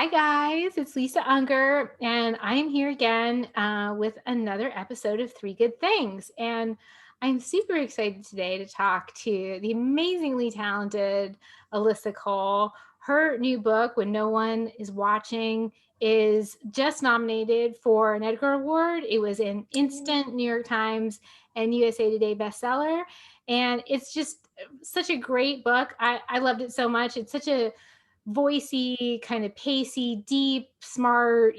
Hi guys, it's Lisa Unger, and I am here again with another episode of Three Good Things. And I'm super excited today to talk to the amazingly talented Alyssa Cole. Her new book, When No One Is Watching, is just nominated for an Edgar Award. It was an instant New York Times and USA Today bestseller. And it's just such a great book. I loved it so much. It's such a voicey, kind of pacey, deep, smart,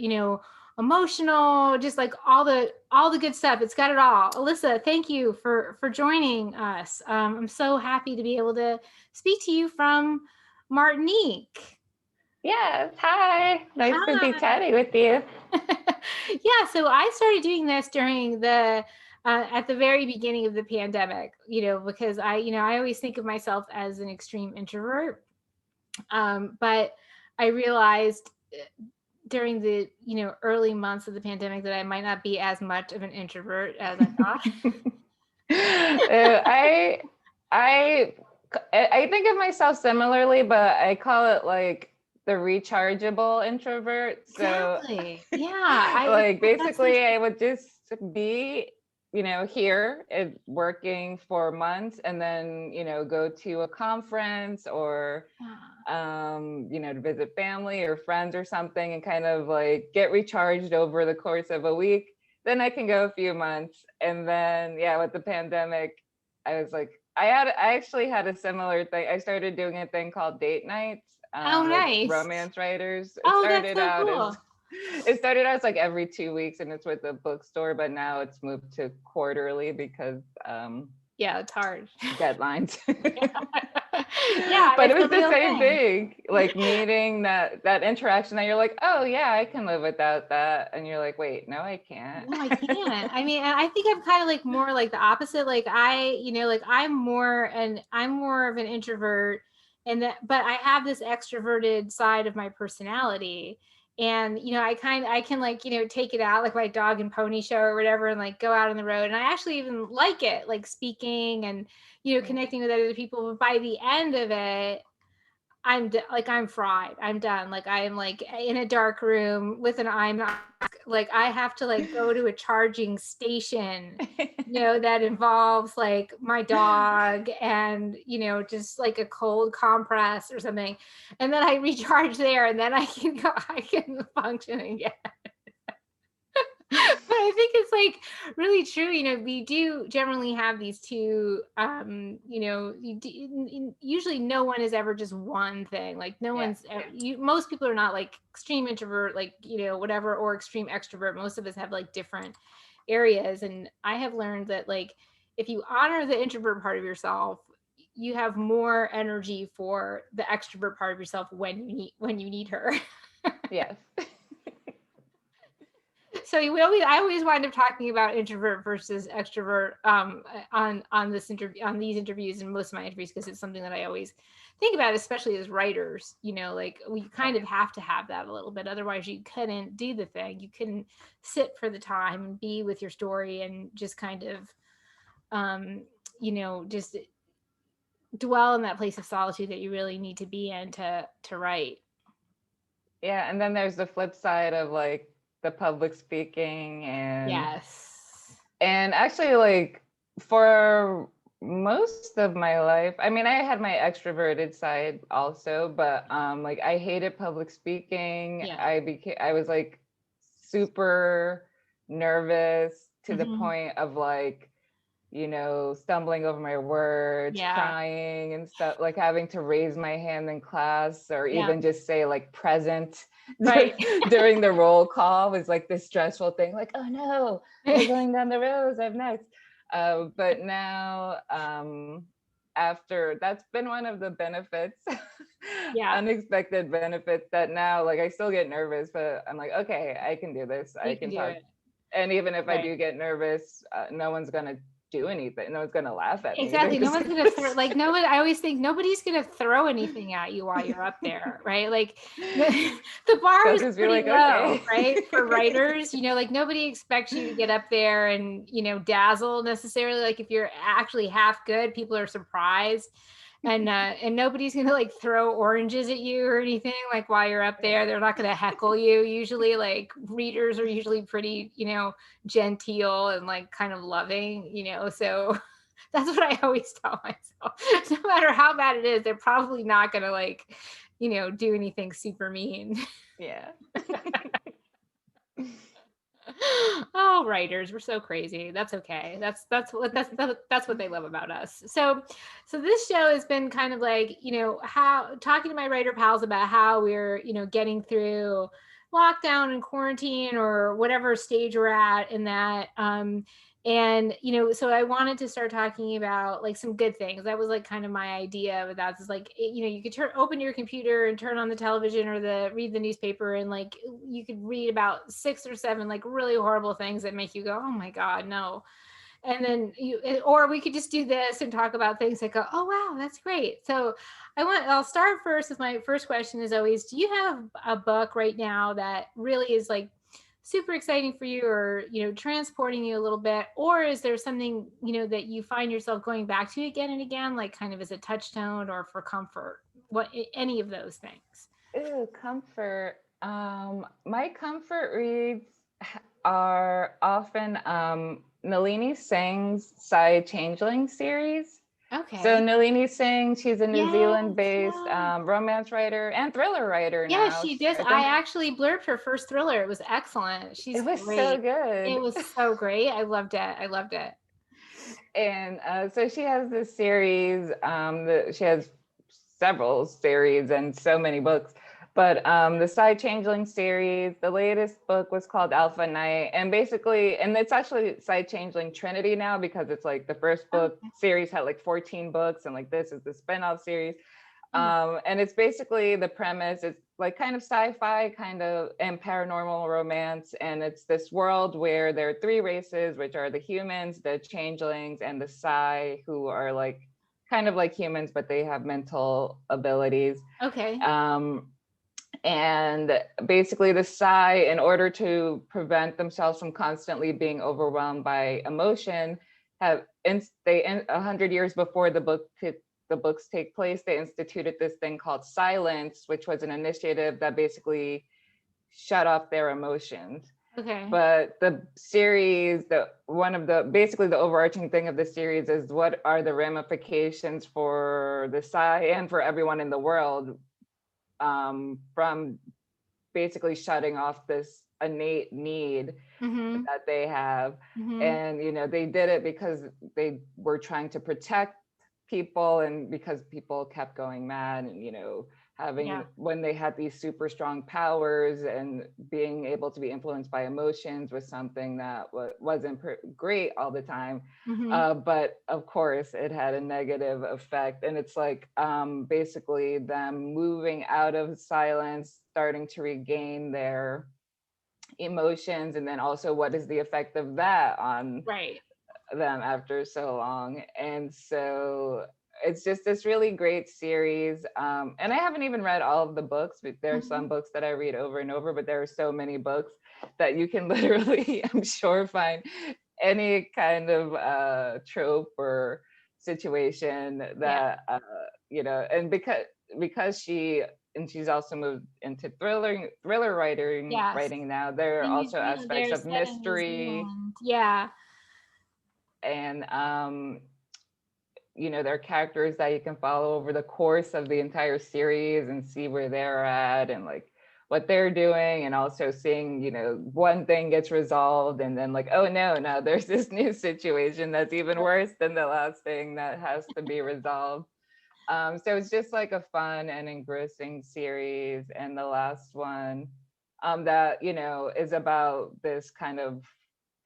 emotional, just like all the good stuff. It's got it all. Alyssa, thank you for joining us. I'm so happy to be able to speak to you from Martinique. Yes, hi. Nice to be Hi. chatting with you. Yeah, so I started doing this during the at the very beginning of the pandemic, because I always think of myself as an extreme introvert. But I realized during the early months of the pandemic that I might not be as much of an introvert as I thought. I I I think of myself similarly, but I call it like the rechargeable introvert. So Exactly. Yeah. like That's so basically I would just be here working for months and then go to a conference or to visit family or friends or something and kind of like get recharged over the course of a week. Then I can go a few months. And then, yeah, with the pandemic, I was like, I actually had a similar thing. I started doing a thing called date nights Oh, with nice. romance writers. Oh, that's so cool. It started out as like every 2 weeks and it's with a bookstore, but now it's moved to quarterly because Yeah, it's hard. deadlines. Yeah, But it it's was a the real same thing. thing, like meeting that interaction that you're like, oh yeah, I can live without that, and you're like, wait, no, I can't. No, I can't. I mean, I think I'm kind of like more like the opposite. Like I'm more of an introvert, but I have this extroverted side of my personality. And I can like take it out like my dog and pony show or whatever, and like go out on the road. And I actually even like it, like speaking and connecting with other people. But by the end of it, I'm fried. I'm done. Like I am like in a dark room with an eye mask. Like I have to like go to a charging station, that involves like my dog and just like a cold compress or something. And then I recharge there and then I can function again. But I think it's like really true. We do generally have these two. Usually no one is ever just one thing. Like no Yeah. one's. Most people are not like extreme introvert, like whatever, or extreme extrovert. Most of us have like different areas, and I have learned that like if you honor the introvert part of yourself, you have more energy for the extrovert part of yourself when you need her. Yes. So I always wind up talking about introvert versus extrovert on these interviews and most of my interviews, because it's something that I always think about, especially as writers. Like we kind of have to have that a little bit, otherwise you couldn't do the thing. You couldn't sit for the time and be with your story and just kind of just dwell in that place of solitude that you really need to be in to write. Yeah, and then there's the flip side of like the public speaking Yes. and actually like for most of my life, I mean, I had my extroverted side also, but like I hated public speaking. Yeah. I was like super nervous to the Mhm. point of like stumbling over my words, Yeah. crying and stuff, like having to raise my hand in class or Yeah. even just say like present Right. during the roll call was like this stressful thing. Like, oh no, we're going down the rows. I'm next. But now, after that's been one of the benefits, Yeah. unexpected benefits that now, like, I still get nervous, but I'm like, okay, I can do this. I You can can do talk. it. And even if I Right. do get nervous, no one's gonna do anything. No one's gonna laugh at me. They're Exactly. No just one's gonna throw like no one. I always think nobody's gonna throw anything at you while you're up there, right? Like the bar they'll is just be pretty like, low, okay. right? For writers, like nobody expects you to get up there and dazzle necessarily. Like if you're actually half good, people are surprised. And nobody's gonna like throw oranges at you or anything like while you're up there. They're not gonna heckle you. Usually, like readers are usually pretty, genteel and like kind of loving, So that's what I always tell myself. No matter how bad it is, they're probably not gonna like, do anything super mean. Yeah. Oh, writers, we're so crazy. That's okay. That's what they love about us. So this show has been kind of like, how talking to my writer pals about how we're, getting through lockdown and quarantine or whatever stage we're at in that. And so I wanted to start talking about like some good things. That was like kind of my idea with that. Is like, you could open your computer and turn on the television or read the newspaper, and like you could read about 6 or 7 like really horrible things that make you go, oh my God, no. And then or we could just do this and talk about things that go, oh wow, that's great. So I'll start first with my first question is always, do you have a book right now that really is like super exciting for you, or transporting you a little bit, or is there something that you find yourself going back to again and again, like kind of as a touchstone or for comfort? Any of those things? Ooh, comfort. My comfort reads are often Nalini Singh's Changeling series. So Okay. Nalini Singh, she's a New Yes. Zealand-based Yeah. romance writer and thriller writer Yeah, now. she did. I I think actually blurbed her first thriller. It was excellent. She's it was so great. It good. was so great. I loved it. I loved it. And so she has this series. She has several series and so many books. But the Changeling series, the latest book was called Alpha Night, and basically, and it's actually Changeling Trinity now because it's like the first book Okay. series had like 14 books, and like this is the spinoff series. Oh, And it's basically the premise. It's like kind of sci-fi, kind of and paranormal romance, and it's this world where there are 3 races, which are the humans, the changelings, and the Psi, who are like kind of like humans, but they have mental abilities. okay. And basically the Psi, in order to prevent themselves from constantly being overwhelmed by emotion, have 100 years before the books take place, they instituted this thing called silence, which was an initiative that basically shut off their emotions. Okay. But the series, basically the overarching thing of the series is what are the ramifications for the Psi and for everyone in the world, from basically shutting off this innate need Mm-hmm. that they have. Mm-hmm. And they did it because they were trying to protect people, and because people kept going mad, and Yeah. when they had these super strong powers, and being able to be influenced by emotions was something that wasn't great all the time. Mm-hmm. But of course it had a negative effect, and it's like basically them moving out of silence, starting to regain their emotions, and then also what is the effect of that on Right. them after so long. And so it's just this really great series, and I haven't even read all of the books, but there are Mm-hmm. some books that I read over and over, but there are so many books that you can literally, I'm sure, find any kind of trope or situation Yeah. that and because she's also moved into thriller Yes. writing now. There are In New also Zealand, aspects they're of set in New mystery, Zealand. Yeah. and there are characters that you can follow over the course of the entire series and see where they're at and like what they're doing, and also seeing one thing gets resolved and then like, oh no, there's this new situation that's even worse than the last thing that has to be resolved. So it's just like a fun and engrossing series. And the last one that is about this kind of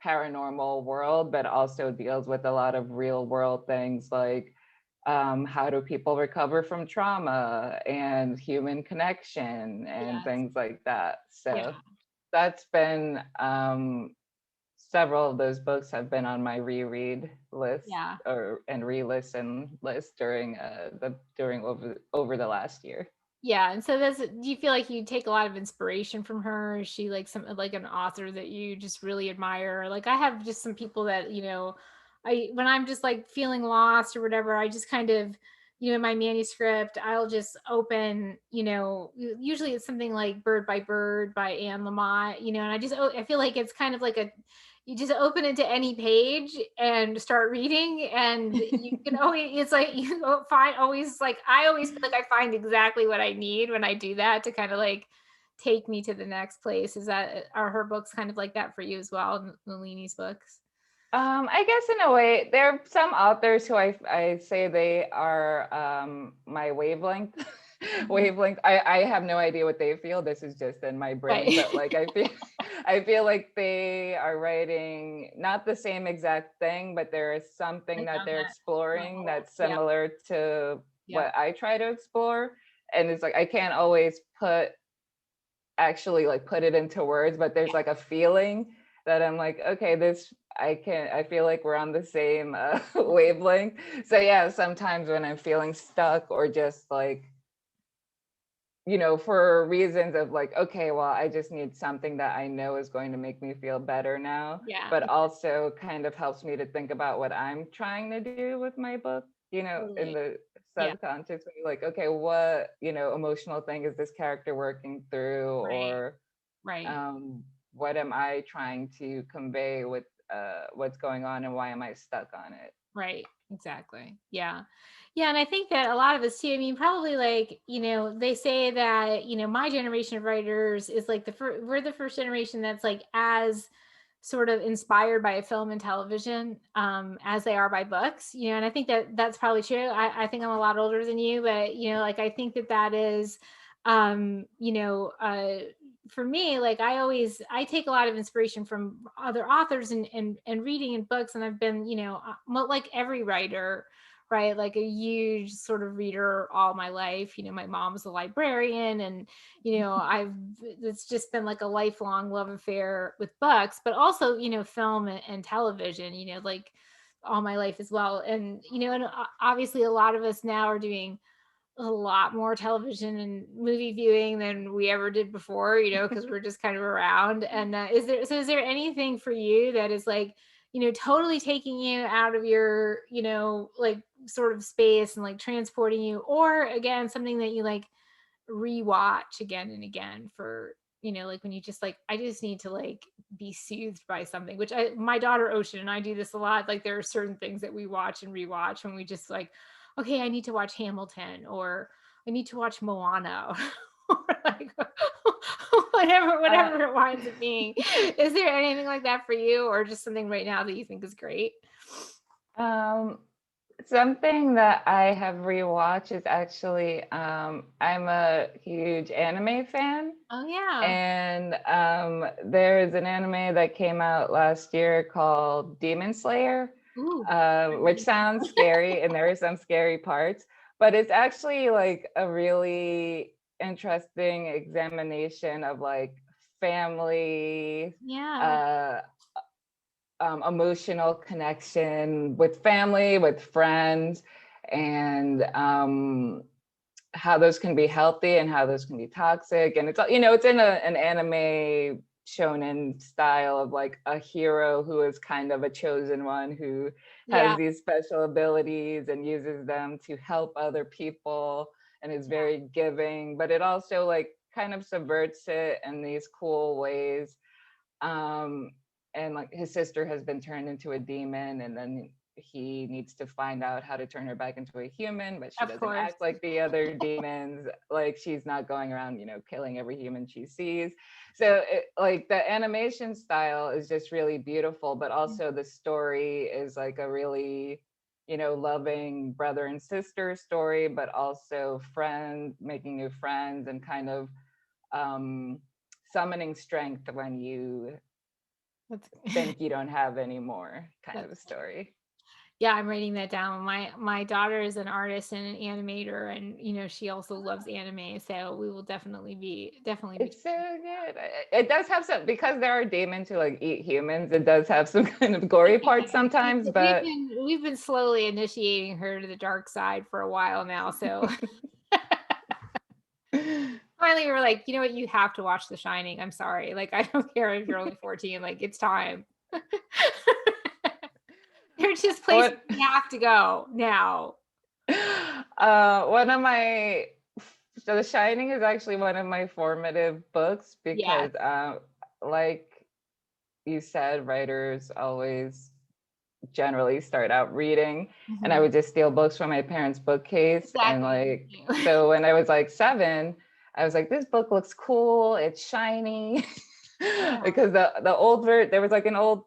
paranormal world, but also deals with a lot of real world things like how do people recover from trauma and human connection and Yes. things like that. Yeah. So that's been several of those books have been on my reread list Yeah. and re-listen list during over the last year. Yeah. And so do you feel like you take a lot of inspiration from her? Is she like like an author that you just really admire? Like I have just some people that, when I'm just like feeling lost or whatever, I just kind of in my manuscript, I'll just open, usually it's something like Bird by Bird by Anne Lamott, and I feel like it's kind of like you just open it to any page and start reading, and you can always, it's like you find always, like, I always feel like I find exactly what I need when I do that to kind of like take me to the next place. Are her books kind of like that for you as well, Nalini's books? I guess in a way, there are some authors who I say they are my wavelength. Wavelength. I have no idea what they feel. This is just in my brain, Right. but like I feel like they are writing not the same exact thing, but there is something I that found they're that exploring level. that's Yeah. similar to Yeah. what I try to explore. And it's like I can't always actually like put it into words, but there's like a feeling that I'm like, okay, I feel like we're on the same wavelength. So yeah, sometimes when I'm feeling stuck or just like, for reasons of like, okay, well, I just need something that I know is going to make me feel better now, Yeah. but also kind of helps me to think about what I'm trying to do with my book, in Totally. the Yeah. subconscious, like, okay, what, emotional thing is this character working through, Right. or Right. what am I trying to convey with what's going on, and why am I stuck on it? Right. Exactly. Yeah. Yeah. And I think that a lot of us too, I mean, probably like, they say that, my generation of writers is like we're the first generation that's like as sort of inspired by film and television as they are by books, and I think that that's probably true. I think I'm a lot older than you, but, like, I think that that is, um, you know, uh, for me, like I take a lot of inspiration from other authors and reading in books, and I've been, like every writer, right, like a huge sort of reader all my life. My mom was a librarian, and it's just been like a lifelong love affair with books, but also, film and television, like all my life as well. And obviously a lot of us now are doing a lot more television and movie viewing than we ever did before, because we're just kind of around. And is there anything for you that is like, totally taking you out of your, like sort of space and like transporting you, or again, something that you like rewatch again and again for, like when you just like, I just need to like be soothed by something, which my daughter Ocean and I do this a lot. Like there are certain things that we watch and rewatch when we just like, okay, I need to watch Hamilton, or I need to watch Moana, or like Uh, whatever it winds up being. Is there anything like that for you, or just something right now that you think is great? um, Something that I have rewatched is actually, I'm a huge anime fan. Oh yeah. And there is an anime that came out last year called Demon Slayer, Ooh. which sounds scary, and there are some scary parts, but it's actually like a really interesting examination of like family, Yeah. uh, emotional connection with family, with friends, and how those can be healthy and how those can be toxic. And it's, it's in an anime shonen style of like a hero who is kind of a chosen one, who has Yeah. these special abilities and uses them to help other people, and is very giving, but it also like kind of subverts it in these cool ways. um and like his sister has been turned into a demon, and then he needs to find out how to turn her back into a human, but she Of doesn't course. act like the other demons. Like she's not going around, killing every human she sees. So like the animation style is just really beautiful, but also the story is like a really, loving brother and sister story, but also friend making new friends, and kind of um summoning strength when you That's think you don't have any more, kind of a that's story. yeah, I'm writing that down. My daughter is an artist and an animator, and she also loves anime, so we will definitely be It's so good. It does have some, because there are demons who like eat humans, it does have some kind of gory parts sometimes, but we've been slowly initiating her to the dark side for a while now. So finally we were like, you know what, you have to watch The Shining. I'm sorry. Like I don't care if you're only 14, like it's time. There's just places what we have to go now. One of my so The Shining is actually one of my formative books because, like you said, writers always generally start out reading, and I would just steal books from my parents' bookcase. And like, so when I was like 7, I was like, this book looks cool. It's shiny. Because the old there was like an old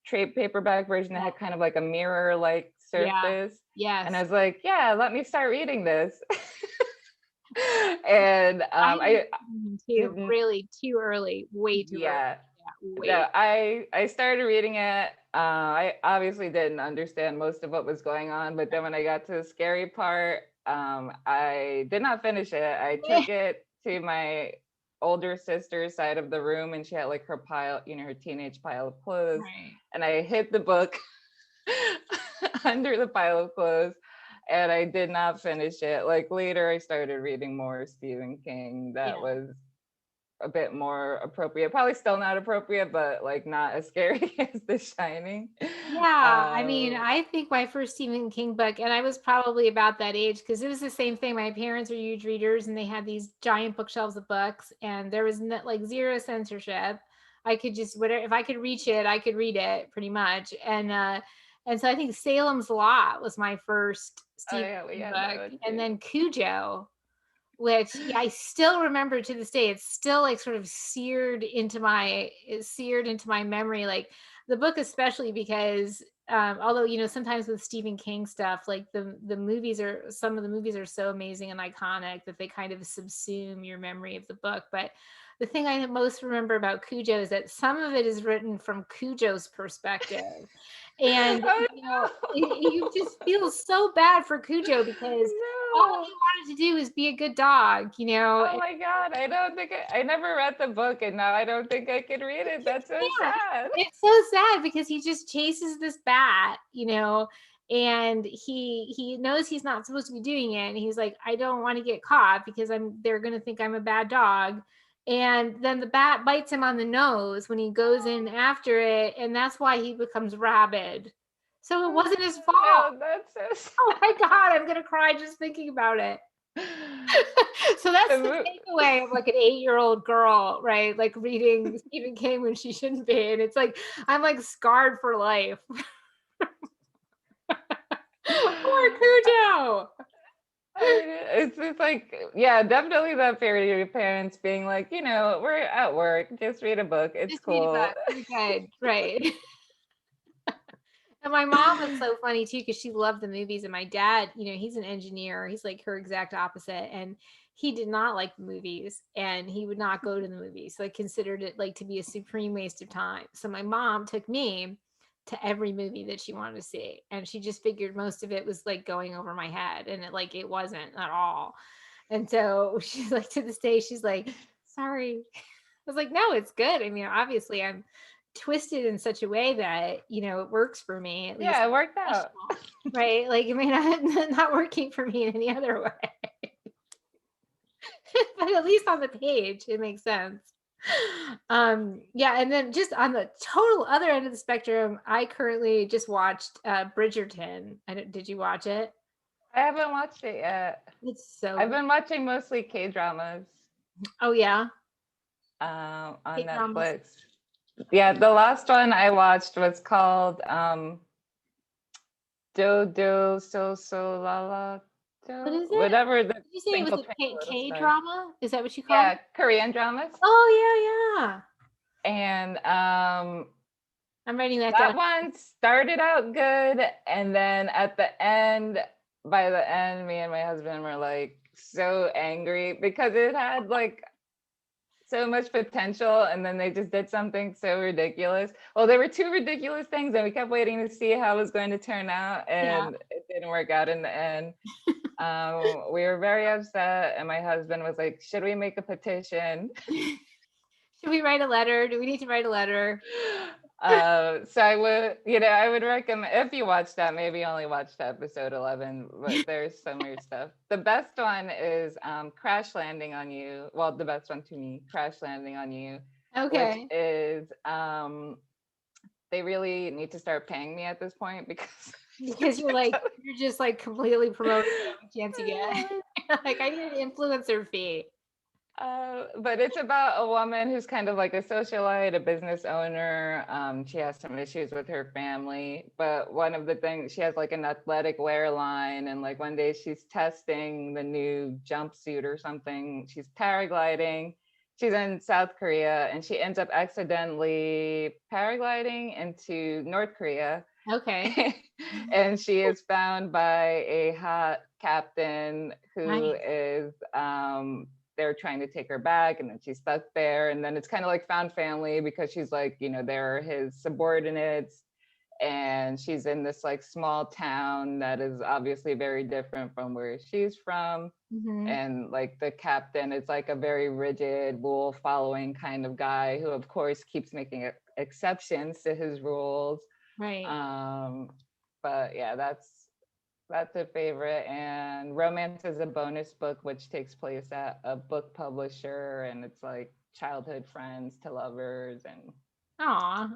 trade paperback version that had kind of like a mirror like surface. And I was like, yeah, let me start reading this. And I really too early, way too early. Yeah, I started reading it. I obviously didn't understand most of what was going on, but then when I got to the scary part, I did not finish it. I took it to my older sister's side of the room, and she had like her pile, her teenage pile of clothes, and I hid the book under the pile of clothes, and I did not finish it. Like later, I started reading more Stephen King. That was a bit more appropriate, probably still not appropriate, but like not as scary as The Shining. I mean, I think my first Stephen King book, and I was probably about that age because it was the same thing. My parents are huge readers, and they had these giant bookshelves of books, and there was like zero censorship. I could just whatever, if I could reach it, I could read it pretty much. And so I think Salem's Lot was my first Stephen King book, and then Cujo, which I still remember to this day. It's still like sort of seared into my memory, like the book, especially because although sometimes with Stephen King stuff, like some of the movies are so amazing and iconic that they kind of subsume your memory of the book. But the thing I most remember about Cujo is that some of it is written from Cujo's perspective. And you just feel so bad for Cujo because all he wanted to do is be a good dog, Oh my God, I don't think I never read the book, and now I don't think I could read it. That's so sad. It's so sad because he just chases this bat, and he knows he's not supposed to be doing it, and he's like, I don't want to get caught because they're gonna think I'm a bad dog. And then the bat bites him on the nose when he goes in after it, and that's why he becomes rabid. So it wasn't his fault. No, that's so sad. Oh my God, I'm gonna cry just thinking about it. So that's the takeaway of like an 8-year-old girl, right? Like reading Stephen King when she shouldn't be. And it's like, I'm like scarred for life. Poor Cujo. It's like, yeah, definitely that period of your parents being like, we're at work, just read a book. It's just cool. Read a book. You're good. Right. And my mom was so funny too, because she loved the movies. And my dad, he's an engineer. He's like her exact opposite. And he did not like the movies, and he would not go to the movies. So I considered it like to be a supreme waste of time. So my mom took me to every movie that she wanted to see. And she just figured most of it was like going over my head. And it wasn't at all. And so she's like, to this day, she's like, sorry. I was like, no, it's good. I mean, obviously I'm twisted in such a way that it works for me, at least. Yeah, it worked out, right? Like it may not working for me in any other way. But at least on the page it makes sense. And then just on the total other end of the spectrum, I currently just watched Bridgerton. Did you watch it? I haven't watched it yet. I've been watching mostly K-dramas. Oh yeah, on Netflix. Yeah, the last one I watched was called Do Do So So La La Do. What is it? Whatever the. Did you say it was a K drama? Is that what you call it? Yeah, Korean dramas. Oh yeah. And I'm writing that down. That one one started out good, and then by the end, me and my husband were like so angry because it had like so much potential, and then they just did something so ridiculous. Well, there were 2 ridiculous things, and we kept waiting to see how it was going to turn out, and it didn't work out in the end. We were very upset, and my husband was like, should we make a petition? Should we write a letter? Do we need to write a letter? So I would recommend, if you watch that, maybe only watch episode 11, but there's some weird stuff. The best one is Crash Landing on You. Well, the best one to me, Crash Landing on You. Okay. Which is, they really need to start paying me at this point because Because you're just like completely promoting the chance you get. Like, I need an influencer fee. But it's about a woman who's kind of like a socialite, a business owner. She has some issues with her family, but one of the things, she has like an athletic wear line, and like one day she's testing the new jumpsuit or something. She's paragliding. She's in South Korea, and she ends up accidentally paragliding into North Korea. Okay. And she is found by a hot captain who Nice. is they're trying to take her back, and then she's stuck there, and then it's kind of like found family because she's like, they're his subordinates, and she's in this like small town that is obviously very different from where she's from. And like the captain is like a very rigid rule following kind of guy who of course keeps making exceptions to his rules. Right. But yeah, that's a favorite. And Romance is a bonus book, which takes place at a book publisher, and it's like childhood friends to lovers. And Aw.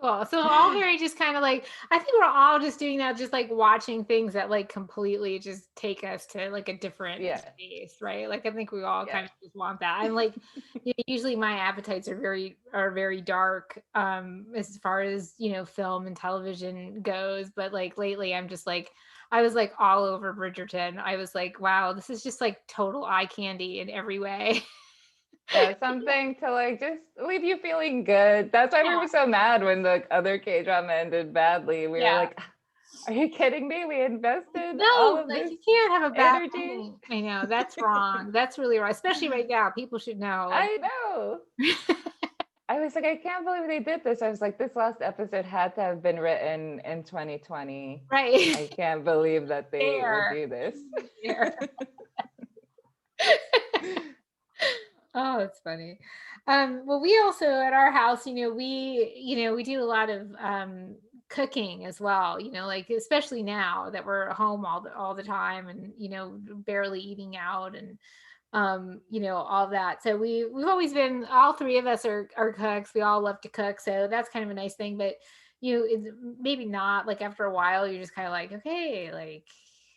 Cool. So all very just kind of like, I think we're all just doing that, just like watching things that like completely just take us to like a different space, right? Like I think we all kind of just want that. I'm like, usually my appetites are very dark as far as film and television goes. But like lately, I'm just like, I was like all over Bridgerton. I was like, wow, this is just like total eye candy in every way. Yeah, something to like just leave you feeling good. That's why we were so mad when the other K-drama ended badly. We were like, are you kidding me? We invested all of like this you can't have a bad energy. ending. I know, that's wrong. That's really wrong, especially right now. People should know. Like, I know. I was like, I can't believe they did this. I was like, this last episode had to have been written in 2020. Right. I can't believe that they would do this. Oh, it's funny. Well, we also at our house, we do a lot of cooking as well, like especially now that we're home all the time and barely eating out and all that. So we've always been, all three of us are cooks. We all love to cook. So that's kind of a nice thing. But it's maybe not like after a while, you're just kind of like, okay, like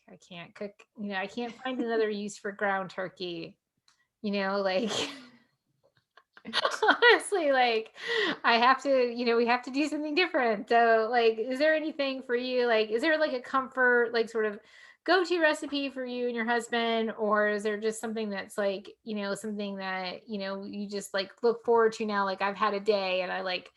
I can't cook, I can't find another use for ground turkey. Like honestly, like I have to, we have to do something different. So like, is there anything for you? Like, is there like a comfort, like sort of go-to recipe for you and your husband? Or is there just something that's like, something that, you just like look forward to now? Like I've had a day and I like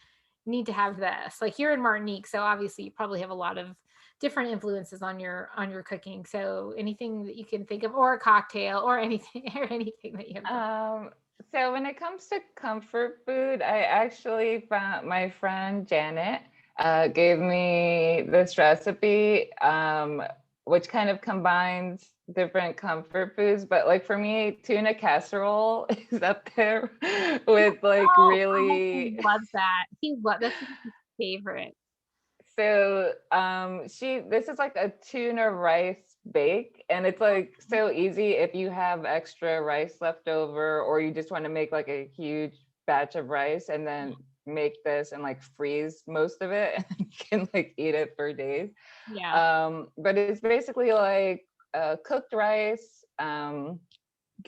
need to have this. Like you're in Martinique, so obviously you probably have a lot of different influences on your cooking. So anything that you can think of, or a cocktail, or anything that you have. So when it comes to comfort food, I actually found my friend Janet gave me this recipe, which kind of combines different comfort foods. But like for me, tuna casserole is up there with like really. He loves that. That's his favorite. So this is like a tuna rice bake, and it's like so easy if you have extra rice left over, or you just want to make like a huge batch of rice and then make this and like freeze most of it and you can like eat it for days. But it's basically like cooked rice. You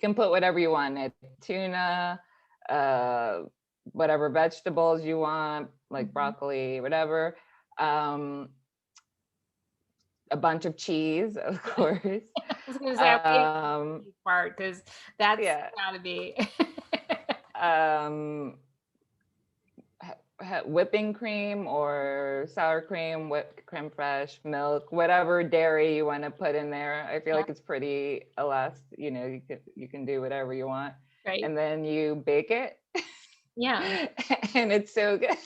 can put whatever you want in it, tuna, whatever vegetables you want, like broccoli, whatever. A bunch of cheese, of course. I was gonna say part because that's gotta be. Whipping cream or sour cream, whipped creme fraiche, milk, whatever dairy you want to put in there. I feel like it's pretty elastic. You can do whatever you want, right? And then you bake it. And it's so good.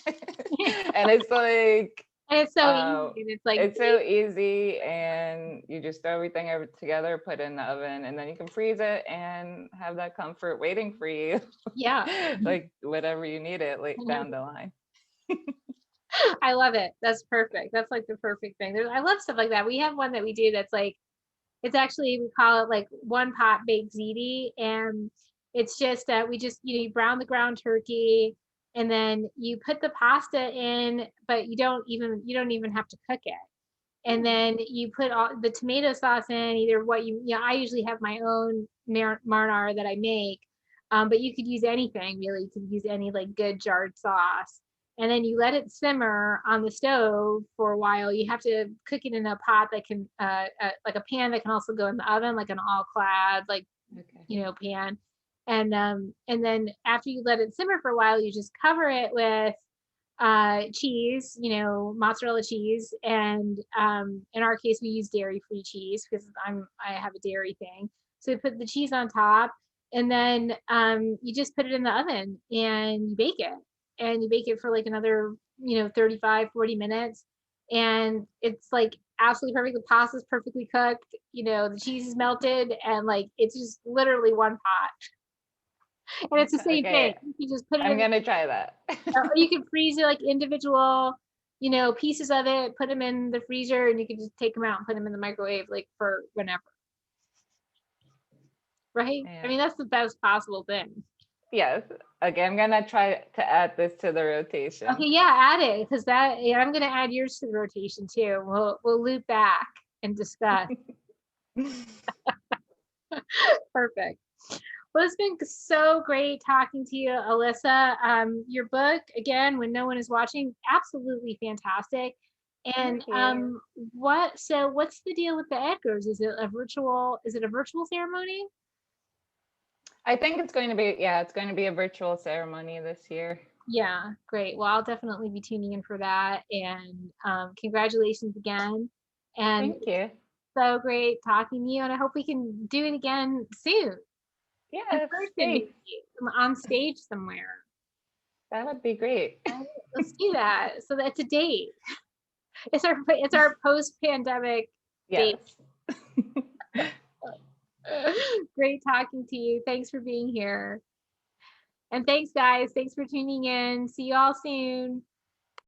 And it's like. And it's so easy. It's so easy, and you just throw everything together, put it in the oven, and then you can freeze it and have that comfort waiting for you. Like whatever you need it like down the line. I love it. That's perfect. That's like the perfect thing. I love stuff like that. We have one that we do that's like, it's actually, we call it like one Pot Big Ziti, and it's just that we just, you brown the ground turkey. and then you put the pasta in, but you don't even have to cook it. And then you put all the tomato sauce in, either I usually have my own marinara that I make, but you could use anything really. You could use any like good jarred sauce. And then you let it simmer on the stove for a while. You have to cook it in a pot that can, like a pan that can also go in the oven, like an all-clad, like, pan. And then after you let it simmer for a while, you just cover it with cheese, mozzarella cheese, and in our case we use dairy-free cheese because I have a dairy thing. So we put the cheese on top, and then you just put it in the oven and you bake it. And you bake it for like another 35-40 minutes, and it's like absolutely perfect. The pasta's perfectly cooked, the cheese is melted, and like it's just literally one pot. And it's the same thing. You just put it I'm gonna try that. or you can freeze it like individual, pieces of it, put them in the freezer, and you can just take them out and put them in the microwave like for whenever. Right? Yeah. I mean, that's the best possible thing. Yes. Okay, I'm gonna try to add this to the rotation. Okay, yeah, add it, because I'm gonna add yours to the rotation too. We'll loop back and discuss. Perfect. Well, it's been so great talking to you, Alyssa. Your book, again, When No One Is Watching, absolutely fantastic. And what's the deal with the Edgars? Is it a virtual ceremony? I think it's going to be a virtual ceremony this year. Yeah, great. Well, I'll definitely be tuning in for that. And congratulations again. And thank you. So great talking to you, and I hope we can do it again soon. Yeah, on stage somewhere. That would be great. Let's do that. So that's a date. It's our post-pandemic date. Great talking to you. Thanks for being here. And thanks, guys. Thanks for tuning in. See you all soon.